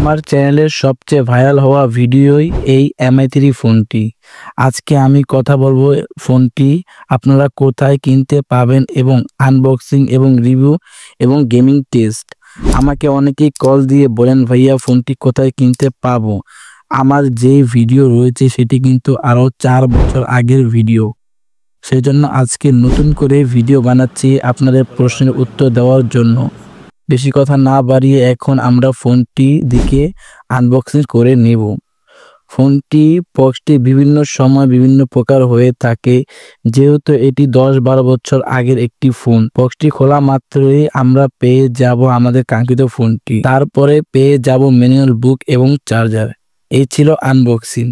আমার চ্যানেলের সবচেয়ে ভাইরাল হওয়া ভিডিওই এই MI3 ফোনটি। আজকে আমি কথা বলবো ফোনটি আপনারা কোথায় কিনতে পাবেন এবং আনবক্সিং এবং রিভিউ এবং গেমিং টেস্ট। আমাকে অনেকেই কল দিয়ে বলেন ভাইয়া ফোনটি কোথায় কিনতে পাবো। আমার যে ভিডিও রয়েছে সেটি কিন্তু আরও 4 বছর আগের ভিডিও। সেজন্য আজকে নতুন করে ভিডিও বানাচ্ছি আপনাদের প্রশ্নের উত্তর দেওয়ার জন্য। বেশি কথা না বাড়িয়ে এখন আমরা ফোনটি দিকে আনবক্সিং করে নেব। ফোনটি বক্সটি বিভিন্ন সময় বিভিন্ন প্রকার হয়ে থাকে, যেহেতু এটি 10-12 বছর আগের একটি ফোন। বক্সটি খোলা মাত্রই আমরা পেয়ে যাব আমাদের কাঙ্ক্ষিত ফোনটি, তারপরে পেয়ে যাব ম্যানুয়াল বুক এবং চার্জার। এই ছিল আনবক্সিং।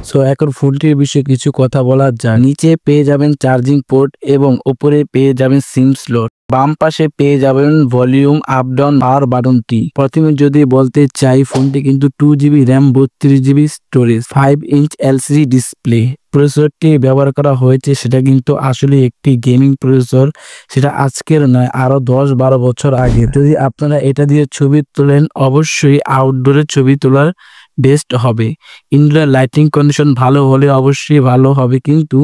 সো এখন ফোনটির বিষয়ে কিছু কথা বলা যায়। নিচে পেয়ে যাবেন চার্জিং পোর্ট এবং উপরে পেয়ে যাবেন সিম স্লট। বাম পাশে পেয়ে যাবেন ভলিউম আপ ডাউন পাওয়ার বাটনটি। প্রথমে যদি বলতে চাই ফোনটি কিন্তু 2GB RAM 32GB storage 5 inch LCD display. প্রসেসরটি ব্যবহার করা হয়েছে সেটা কিন্তু আসলে একটি গেমিং প্রসেসর, সেটা আজকের নয় আরো 10-12 বছর আগে। যদি আপনারা এটা দিয়ে ছবি তোলেন অবশ্যই আউটডোরে ছবি তোলার বেস্ট হবে। ইনডোর লাইটিং কন্ডিশন ভালো হলে অবশ্যই ভালো হবে, কিন্তু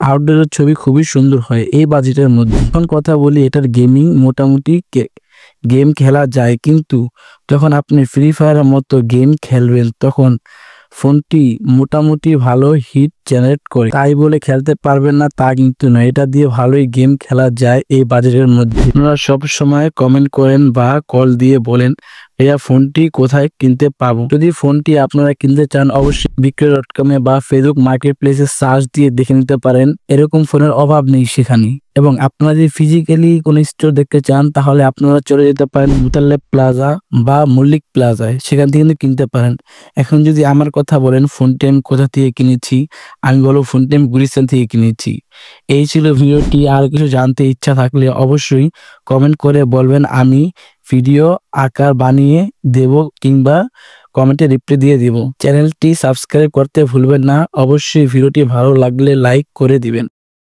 আউটডোরের ছবি খুবই সুন্দর হয় এই বাজেটের মধ্যে। এখন কথা বলি এটার গেমিং, মোটামুটি গেম খেলা যায়, কিন্তু যখন আপনি ফ্রি ফায়ারের মতো গেম খেলবেন তখন ফোনটি মোটামুটি ভালো হিট জেনারেট করে। তাই বলে খেলতে পারবেন না তা কিন্তু নয়, এটা দিয়ে ভালোই গেম খেলা যায় এই বাজেটের মধ্যে। আপনারা সব সময় কমেন্ট করেন বা কল দিয়ে বলেন ভাইয়া ফোনটি কোথায় কিনতে পাবো। যদি ফোনটি আপনারা কিনতে চান অবশ্যই বিক্রয়.com বা ফেসবুক মার্কেট প্লেসে সার্চ দিয়ে দেখে নিতে পারেন, এরকম ফোনের অভাব নেই সেখানে। এবং আপনারা যদি ফিজিক্যালি কোনো স্টোর দেখতে চান তাহলে আপনারা চলে যেতে পারেন মুতাল্লেব প্লাজা বা মল্লিক প্লাজায়, সেখান থেকে কিন্তু কিনতে পারেন। এখন যদি আমার কথা বলেন ফোনটি আমি কোথা থেকে কিনেছি, আমি বলবো ফোনটি আমি গুলিস্তান থেকে কিনেছি। এই ছিল ভিডিওটি। আর কিছু জানতে ইচ্ছা থাকলে অবশ্যই কমেন্ট করে বলবেন, আমি ভিডিও আকার বানিয়ে দেব কিংবা কমেন্টে রিপ্লাই দিয়ে দিব। চ্যানেলটি সাবস্ক্রাইব করতে ভুলবেন না। অবশ্যই ভিডিওটি ভালো লাগলে লাইক করে দিবেন।